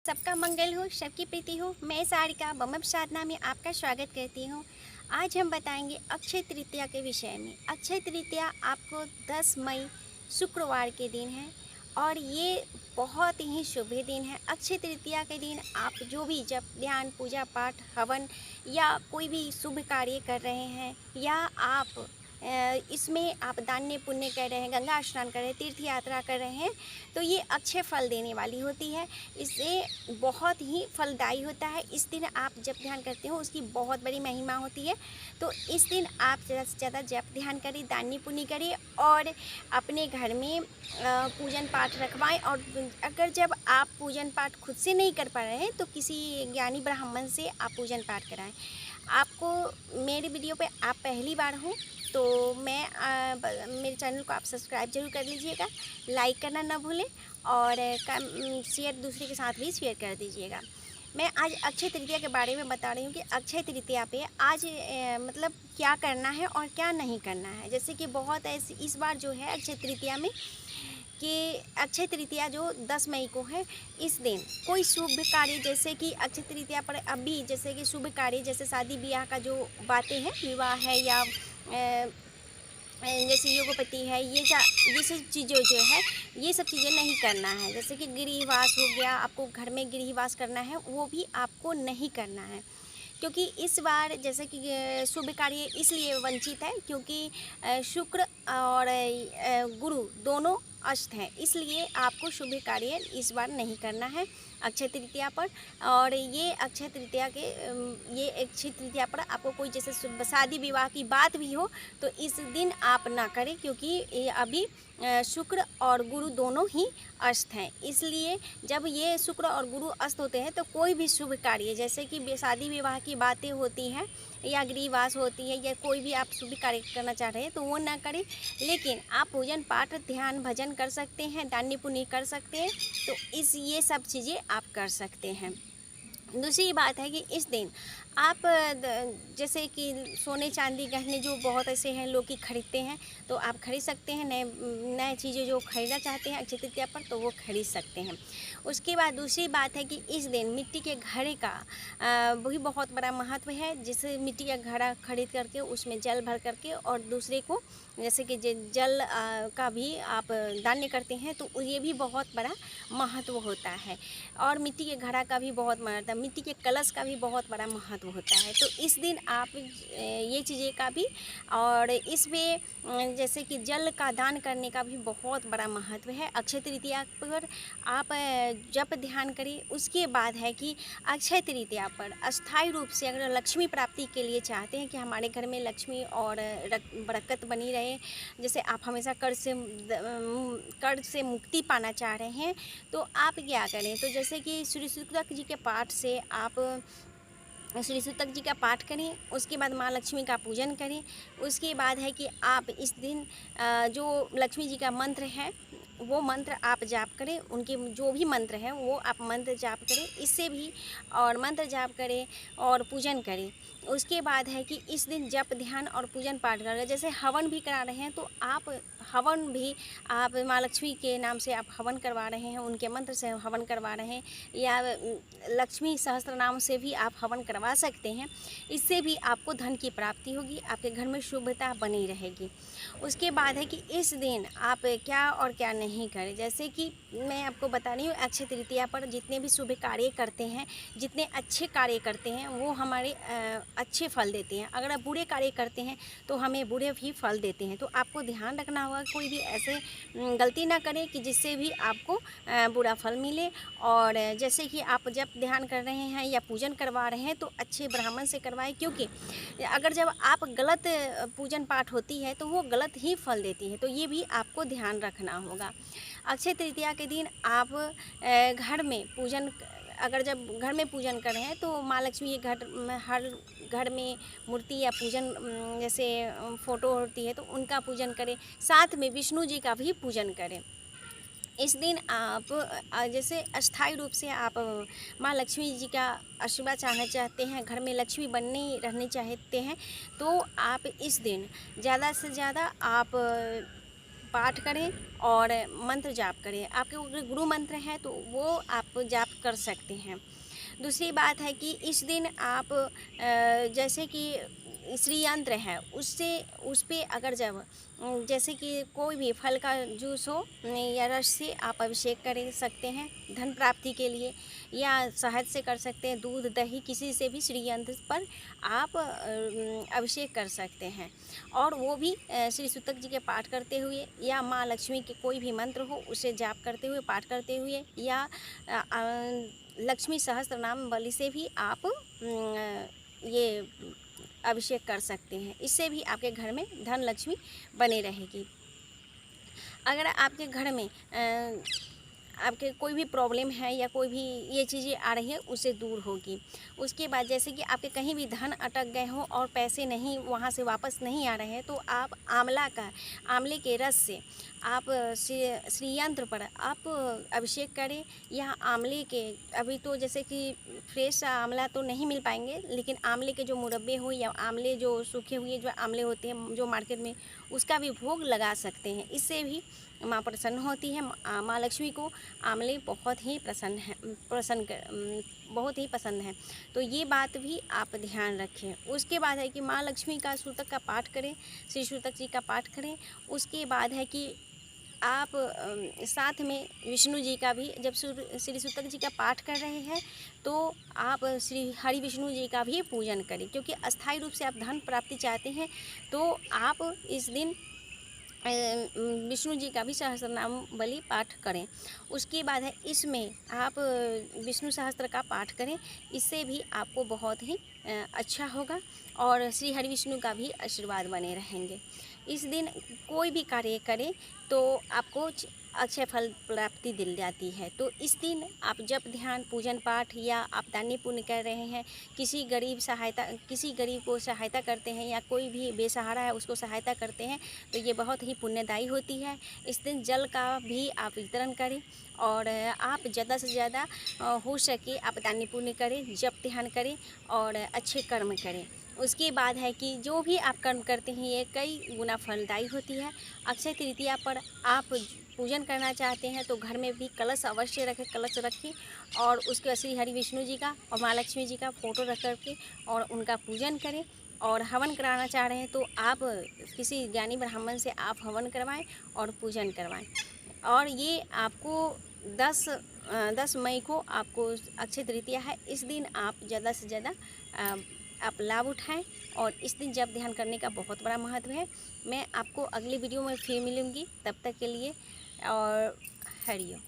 सबका मंगल हो, सबकी प्रीति हो। मैं सारिका बमब साधना में आपका स्वागत करती हूँ। आज हम बताएंगे अक्षय तृतीया के विषय में। अक्षय तृतीया आपको 10 मई शुक्रवार के दिन है और ये बहुत ही शुभ दिन है। अक्षय तृतीया के दिन आप जो भी जब ध्यान पूजा पाठ हवन या कोई भी शुभ कार्य कर रहे हैं या आप इसमें आप दान्य पुण्य कर रहे हैं, गंगा स्नान कर रहे हैं, तीर्थ यात्रा कर रहे हैं, तो ये अक्षय फल देने वाली होती है। इससे बहुत ही फलदायी होता है। इस दिन आप जप ध्यान करते हो उसकी बहुत बड़ी महिमा होती है। तो इस दिन आप ज़्यादा से ज़्यादा जप ध्यान करें, दान्य पुण्य करें और अपने घर में पूजन पाठ रखवाएं। और अगर जब आप पूजन पाठ खुद से नहीं कर पा रहे हैं तो किसी ज्ञानी ब्राह्मण से आप पूजन पाठ कराएं। आपको मेरे वीडियो पे आप पहली बार हो तो मेरे चैनल को आप सब्सक्राइब जरूर कर लीजिएगा, लाइक करना ना भूलें और शेयर दूसरे के साथ भी शेयर कर दीजिएगा। मैं आज अक्षय तृतीया के बारे में बता रही हूँ कि अक्षय तृतीया पे आज मतलब क्या करना है और क्या नहीं करना है। जैसे कि बहुत ऐसी इस बार जो है अक्षय तृतीया में कि अक्षय तृतीया जो 10 मई को है, इस दिन कोई शुभ कार्य जैसे कि अक्षय तृतीया पर अभी जैसे कि शुभ कार्य जैसे शादी ब्याह का जो बातें हैं, विवाह है या जैसे योगपति है, ये सब चीज़ें जो है ये सब चीज़ें नहीं करना है। जैसे कि गृहवास हो गया, आपको घर में गृहवास करना है वो भी आपको नहीं करना है, क्योंकि इस बार जैसे कि शुभ कार्य इसलिए वंचित है क्योंकि शुक्र और गुरु दोनों अस्त हैं, इसलिए आपको शुभ कार्य इस बार नहीं करना है अक्षय तृतीया पर। और ये अक्षय तृतीया पर आपको कोई जैसे शादी विवाह की बात भी हो तो इस दिन आप ना करें, क्योंकि ये अभी शुक्र और गुरु दोनों ही अस्त हैं। इसलिए जब ये शुक्र और गुरु अस्त होते हैं तो कोई भी शुभ कार्य जैसे कि शादी विवाह की बातें होती हैं या गृहवास होती है या कोई भी आप शुभ कार्य करना चाह रहे हैं तो वो ना करें। लेकिन आप पूजन पाठ ध्यान भजन कर सकते हैं, दान्य पुण्य कर सकते हैं, तो ये सब चीज़ें आप कर सकते हैं। दूसरी बात है कि इस दिन आप जैसे कि सोने चांदी गहने जो बहुत ऐसे हैं लोग की खरीदते हैं तो आप खरीद सकते हैं। नए चीज़ें जो खरीदना चाहते हैं अक्षय तृतीया पर तो वो खरीद सकते हैं। उसके बाद दूसरी बात है कि इस दिन मिट्टी के घड़े का भी बहुत बड़ा महत्व है। जिसे मिट्टी का घड़ा खरीद करके उसमें जल भर करके और दूसरे को जैसे कि जल का भी आप दान करते हैं तो ये भी बहुत बड़ा महत्व होता है। और मिट्टी के घड़ा का भी बहुत महत्व, मिट्टी के कलश का भी बहुत बड़ा महत्व होता है। तो इस दिन आप ये चीज़ें का भी और इसमें जैसे कि जल का दान करने का भी बहुत बड़ा महत्व है। अक्षय तृतीया पर आप जप ध्यान करें। उसके बाद है कि अक्षय तृतीया पर अस्थायी रूप से अगर लक्ष्मी प्राप्ति के लिए चाहते हैं कि हमारे घर में लक्ष्मी और बरकत बनी रहे, जैसे आप हमेशा कर्ज से मुक्ति पाना चाह रहे हैं तो आप क्या करें, तो जैसे कि श्री सूतक जी के पाठ से आप श्री सूतक जी का पाठ करें। उसके बाद माँ लक्ष्मी का पूजन करें। उसके बाद है कि आप इस दिन जो लक्ष्मी जी का मंत्र है वो मंत्र आप जाप करें। उनके जो भी मंत्र हैं वो आप मंत्र जाप करें, इससे भी और मंत्र जाप करें और पूजन करें। उसके बाद है कि इस दिन जप ध्यान और पूजन पाठ कर रहे हैं, जैसे हवन भी करा रहे हैं तो आप हवन भी आप माँ लक्ष्मी के नाम से आप हवन करवा रहे हैं, उनके मंत्र से हवन करवा रहे हैं या लक्ष्मी सहस्त्र नाम से भी आप हवन करवा सकते हैं। इससे भी आपको धन की प्राप्ति होगी, आपके घर में शुभता बनी रहेगी। उसके बाद है कि इस दिन आप क्या और क्या नहीं करें, जैसे कि मैं आपको बता रही हूँ अक्षय तृतीया पर जितने भी शुभ कार्य करते हैं, जितने अच्छे कार्य करते हैं वो हमारे अच्छे फल देते हैं। अगर आप बुरे कार्य करते हैं तो हमें बुरे भी फल देते हैं। तो आपको ध्यान रखना होगा कोई भी ऐसे गलती ना करें कि जिससे भी आपको बुरा फल मिले। और जैसे कि आप जब ध्यान कर रहे हैं या पूजन करवा रहे हैं तो अच्छे ब्राह्मण से करवाएं, क्योंकि अगर जब आप गलत पूजन पाठ होती है तो वो गलत ही फल देती है। तो ये भी आपको ध्यान रखना होगा। अक्षय तृतीया के दिन आप घर में पूजन, अगर जब घर में पूजन कर रहे हैं तो माँ लक्ष्मी के हर घर में मूर्ति या पूजन जैसे फ़ोटो होती है तो उनका पूजन करें, साथ में विष्णु जी का भी पूजन करें। इस दिन आप जैसे अस्थायी रूप से आप माँ लक्ष्मी जी का आशीर्वाद चाहना चाहते हैं, घर में लक्ष्मी बननी रहनी चाहते हैं तो आप इस दिन ज़्यादा से ज़्यादा आप पाठ करें और मंत्र जाप करें। आपके अगर गुरु मंत्र है तो वो आप जाप कर सकते हैं। दूसरी बात है कि इस दिन आप जैसे कि श्री यंत्र है उससे उस पे अगर जब जैसे कि कोई भी फल का जूस हो या रस से आप अभिषेक कर सकते हैं धन प्राप्ति के लिए, या शहद से कर सकते हैं, दूध दही किसी से भी श्री यंत्र पर आप अभिषेक कर सकते हैं। और वो भी श्री सूतक जी के पाठ करते हुए या माँ लक्ष्मी के कोई भी मंत्र हो उसे जाप करते हुए पाठ करते हुए, या लक्ष्मी सहस्त्र नाम बलि से भी आप ये अभिषेक कर सकते हैं। इससे भी आपके घर में धन लक्ष्मी बनी रहेगी। अगर आपके घर में आपके कोई भी प्रॉब्लम है या कोई भी ये चीज़ें आ रही है उससे दूर होगी। उसके बाद जैसे कि आपके कहीं भी धन अटक गए हों और पैसे नहीं वहाँ से वापस नहीं आ रहे हैं तो आप आंवले के रस से आप श्री यंत्र पर आप अभिषेक करें, या आंवले के अभी तो जैसे कि फ्रेश आंवला तो नहीं मिल पाएंगे, लेकिन आंवले के जो मुरब्बे हो या आंवले जो सूखे हुए जो आंवले होते हैं जो मार्केट में, उसका भी भोग लगा सकते हैं। इससे भी माँ प्रसन्न होती है। माँ लक्ष्मी को आंवले बहुत ही बहुत ही पसंद है, तो ये बात भी आप ध्यान रखें। उसके बाद है कि माँ लक्ष्मी का सूतक का पाठ करें, श्री सूतक जी का पाठ करें। उसके बाद है कि आप साथ में विष्णु जी का भी, जब श्री सूतक जी का पाठ कर रहे हैं तो आप श्री हरि विष्णु जी का भी पूजन करें, क्योंकि अस्थायी रूप से आप धन प्राप्ति चाहते हैं तो आप इस दिन विष्णु जी का भी सहस्त्रनाम बलि पाठ करें। उसके बाद है इसमें आप विष्णु सहस्त्र का पाठ करें, इससे भी आपको बहुत ही अच्छा होगा और श्री हरि विष्णु का भी आशीर्वाद बने रहेंगे। इस दिन कोई भी कार्य करें तो आपको अक्षय फल प्राप्ति दिल जाती है। तो इस दिन आप जब ध्यान पूजन पाठ या आप दानी पुण्य कर रहे हैं, किसी गरीब को सहायता करते हैं या कोई भी बेसहारा है उसको सहायता करते हैं, तो ये बहुत ही पुण्यदायी होती है। इस दिन जल का भी आप वितरण करें और आप ज़्यादा से ज़्यादा हो सके आप दानी पुण्य करें, जप ध्यान करें और अच्छे कर्म करें। उसके बाद है कि जो भी आप कर्म करते हैं ये कई गुना फलदायी होती है। अक्षय तृतीया पर आप पूजन करना चाहते हैं तो घर में भी कलश अवश्य रखें, कलश रखें और उसके श्री हरि विष्णु जी का और माँ लक्ष्मी जी का फ़ोटो रख करके और उनका पूजन करें। और हवन कराना चाह रहे हैं तो आप किसी ज्ञानी ब्राह्मण से आप हवन करवाएं और पूजन करवाएं। और ये आपको 10 मई को आपको अक्षय तृतीया है। इस दिन आप ज़्यादा से ज़्यादा आप लाभ उठाएं और इस दिन जप ध्यान करने का बहुत बड़ा महत्व है। मैं आपको अगली वीडियो में फिर मिलूँगी, तब तक के लिए और हरिओम।